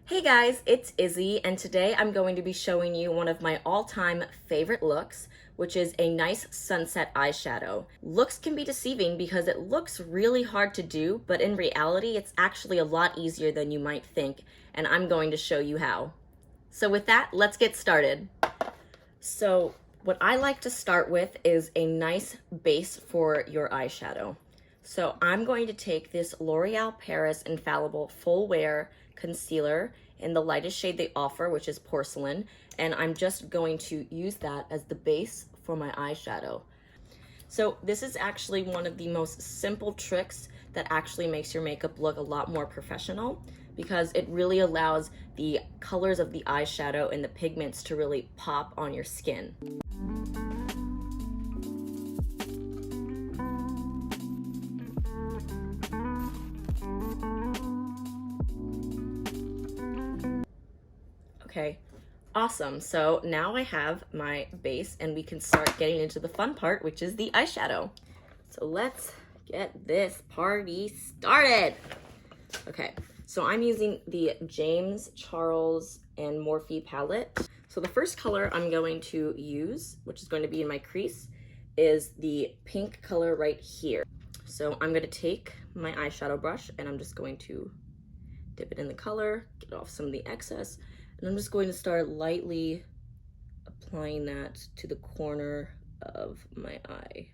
Hey guys, it's Izzy, and today I'm going to be showing you one of my all-time favorite looks, which is a nice sunset eyeshadow. Looks can be deceiving because it looks really hard to do, but in reality, it's actually a lot easier than you might think, and I'm going to show you how. So with that, let's get started. So what I like to start with is a nice base for your eyeshadow. So I'm going to take this L'Oreal Paris Infallible Full Wear Concealer in the lightest shade they offer, which is Porcelain, and I'm just going to use that as the base for my eyeshadow. So this is actually one of the most simple tricks that actually makes your makeup look a lot more professional because it really allows the colors of the eyeshadow and the pigments to really pop on your skin. Okay, awesome. So now I have my base and we can start getting into the fun part, which is the eyeshadow. So let's get this party started. Okay, so I'm using the James Charles and Morphe palette. So the first color I'm going to use, which is going to be in my crease, is the pink color right here. So I'm going to take my eyeshadow brush and I'm just going to dip it in the color, get off some of the excess, and I'm just going to start lightly applying that to the corner of my eye.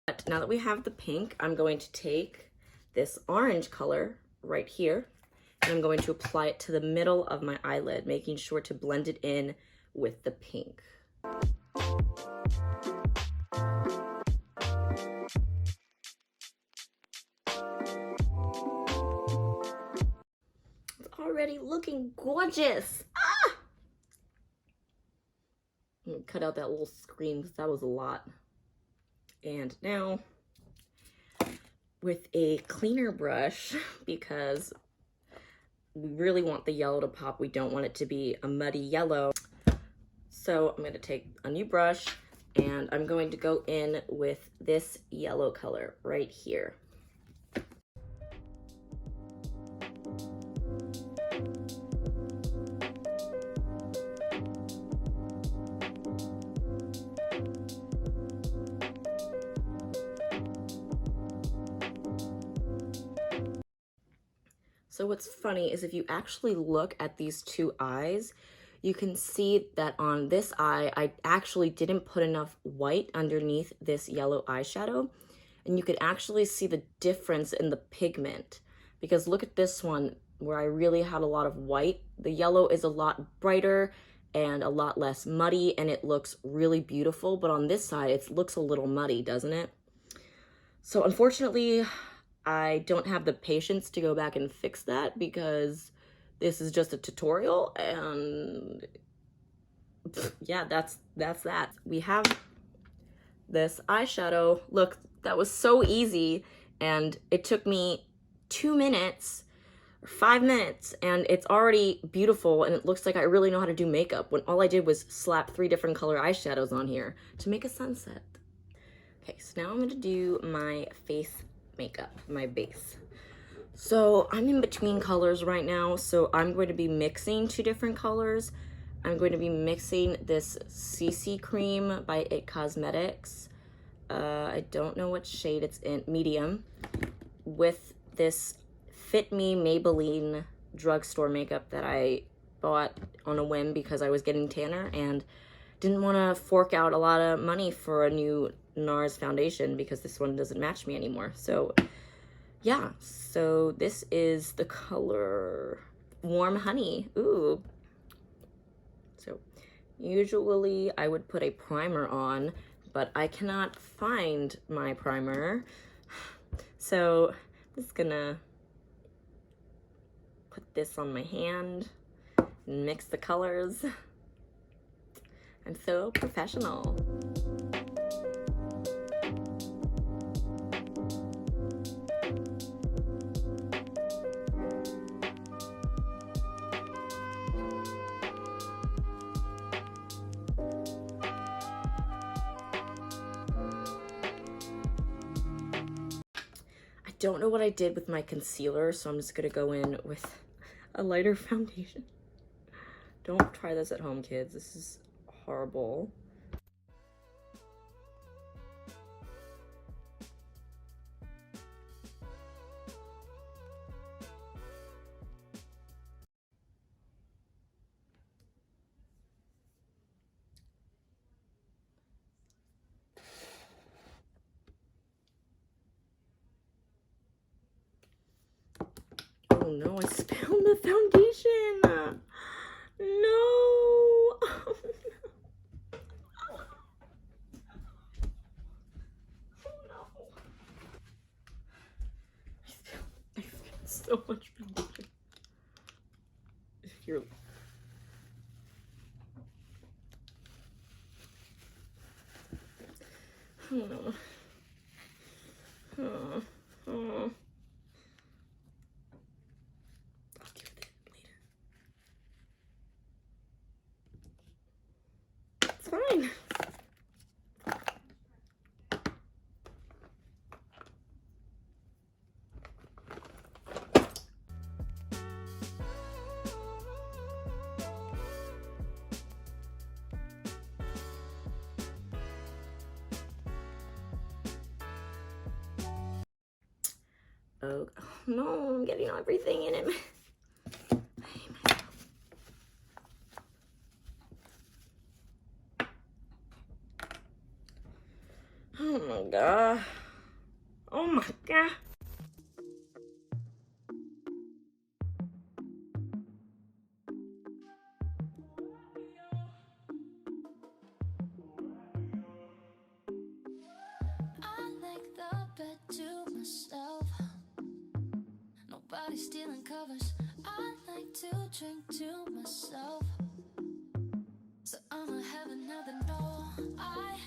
But now that we have the pink, I'm going to take this orange color right here, and I'm going to apply it to the middle of my eyelid, making sure to blend it in with the pink. It's already looking gorgeous. Ah! I'm gonna cut out that little scream because that was a lot. And now, with a cleaner brush, because we really want the yellow to pop, we don't want it to be a muddy yellow. So I'm going to take a new brush and I'm going to go in with this yellow color right here. So what's funny is if you actually look at these two eyes, you can see that on this eye, I actually didn't put enough white underneath this yellow eyeshadow. And you could actually see the difference in the pigment. Because look at this one where I really had a lot of white. The yellow is a lot brighter and a lot less muddy and it looks really beautiful. But on this side, it looks a little muddy, doesn't it? So unfortunately, I don't have the patience to go back and fix that because this is just a tutorial and yeah, that's that. We have this eyeshadow. Look, that was so easy and it took me 2 minutes or 5 minutes and it's already beautiful and it looks like I really know how to do makeup when all I did was slap 3 different color eyeshadows on here to make a sunset. Okay, so now I'm gonna do my face makeup, my base. So I'm in between colors right now, so I'm going to be mixing 2 different colors. I'm going to be mixing this CC cream by It Cosmetics. I don't know what shade it's in, medium, with this Fit Me Maybelline drugstore makeup that I bought on a whim because I was getting tanner and didn't want to fork out a lot of money for a new NARS foundation because this one doesn't match me anymore. So yeah, so this is the color Warm Honey. Ooh. So usually I would put a primer on, but I cannot find my primer. So I'm just gonna put this on my hand and mix the colors. I'm so professional. I don't know what I did with my concealer, so I'm just gonna go in with a lighter foundation. Don't try this at home, kids. This is horrible. Oh no, I spilled the foundation. No. Oh, no. I spilled so much foundation. If you're... Oh no. Oh. Oh. I'll deal with it later. It's fine. Oh no, I'm getting everything in it. Oh my god. Oh my god. I like the bed to myself. Nobody stealing covers. I like to drink to myself. So I'ma have another no. I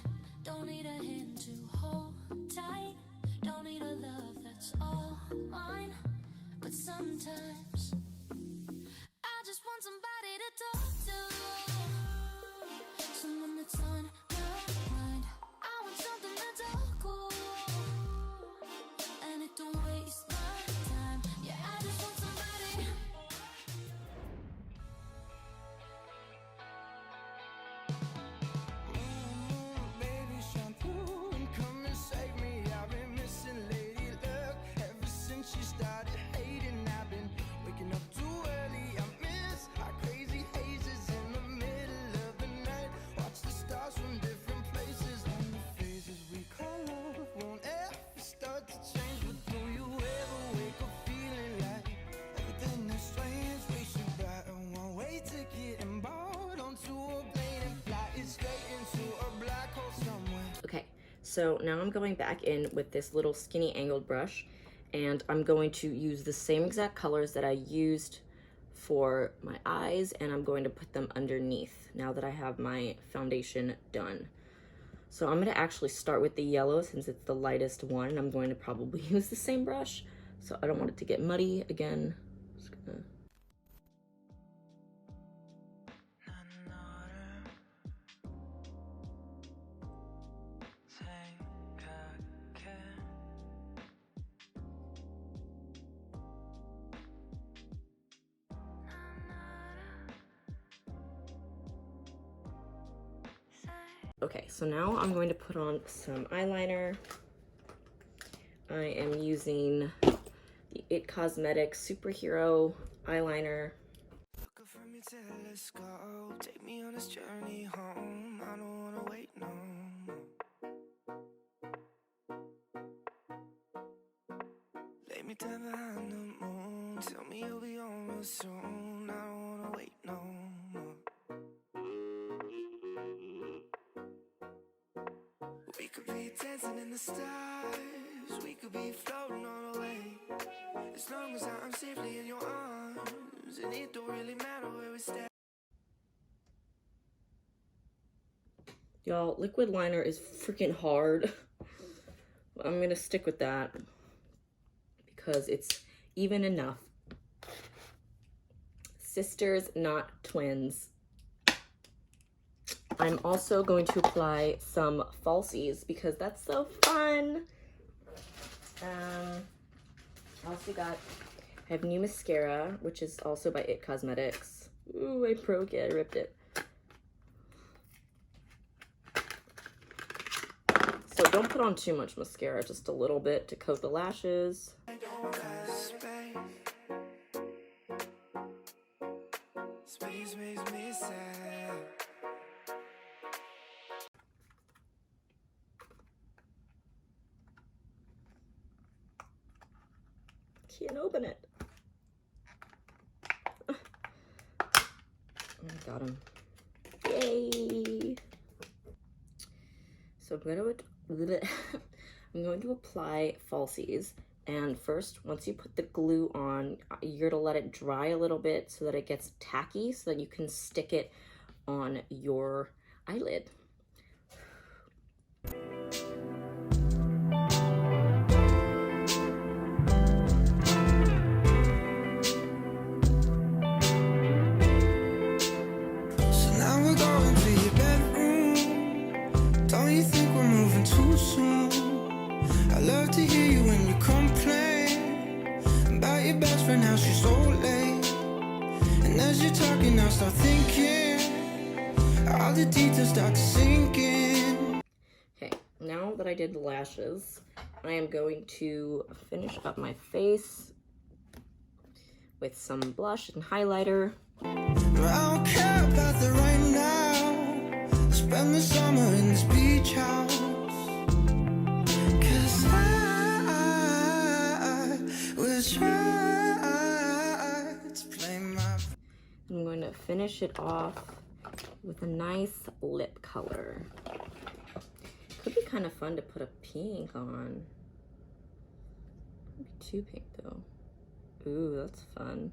don't need a hand to hold tight. Don't need a love that's all mine. But sometimes I just want somebody to talk to. Someone that's on my mind. I want something that's all cool. And it don't waste my time. Yeah, I just want somebody. Baby, shine through and come and save me. I've been missing lady luck ever since she started hating. I've been waking up too early. I miss our crazy hazes in the middle of the night. Watch the stars from different places. And the phases we call love won't ever start to change. But do you ever wake up feeling like everything is strange? We should buy a one-way ticket and board onto a plane and fly it straight into a black hole somewhere. Okay, so now I'm going back in with this little skinny angled brush, and I'm going to use the same exact colors that I used for my eyes, and I'm going to put them underneath now that I have my foundation done. So I'm going to actually start with the yellow since it's the lightest one, and I'm going to probably use the same brush, so I don't want it to get muddy again. Just gonna... Okay, so now I'm going to put on some eyeliner. I am using the It Cosmetics Superhero eyeliner. Look up from your telescope, take me on this journey home. I don't wanna wait no more. Lay me down behind the moon, tell me you'll be on real soon. I don't wanna wait no more. We could be dancing in the stars, we could be floating on the way. As long as I'm safely in your arms, and it don't really matter where we stay. Y'all, liquid liner is freaking hard. I'm gonna stick with that because it's even enough. Sisters, not twins. I'm also going to apply some falsies because that's so fun. I also got, I have new mascara, which is also by It Cosmetics. Ooh, I broke it, I ripped it. So don't put on too much mascara, just a little bit to coat the lashes. Space makes me sad. Can't open it. Got him. Yay! So I'm going to apply falsies. And first, once you put the glue on, you're to let it dry a little bit so that it gets tacky, so that you can stick it on your eyelid. So now we're going to your bedroom. Don't you think we're moving too soon? I love to hear you when you complain about your best friend, how she's so late. And as you're talking, I start thinking, all the details start to sink in. Okay, now that I did the lashes, I am going to finish up my face with some blush and highlighter. I don't care about the right now. Spend the summer in this beach house. 'Cause I will try to play my... I'm going to finish it off with a nice lip color. Could be kind of fun to put a pink on. Could be too pink though. Ooh, that's fun.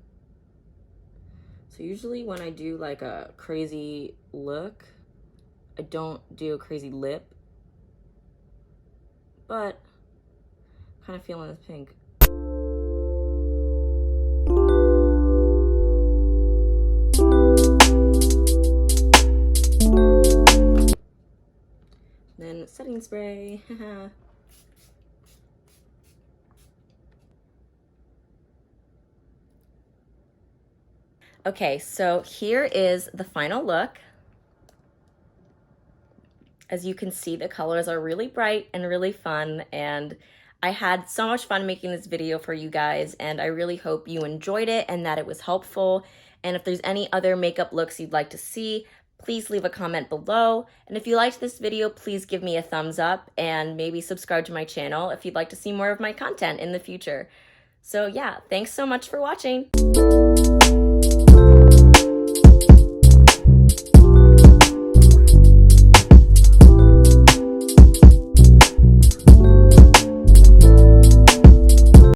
So usually when I do like a crazy look, I don't do a crazy lip, but kind of feeling this pink. Then setting spray. Okay, so here is the final look. As you can see, the colors are really bright and really fun, and I had so much fun making this video for you guys, and I really hope you enjoyed it and that it was helpful. And if there's any other makeup looks you'd like to see, please leave a comment below. And if you liked this video, please give me a thumbs up and maybe subscribe to my channel if you'd like to see more of my content in the future. So yeah, thanks so much for watching.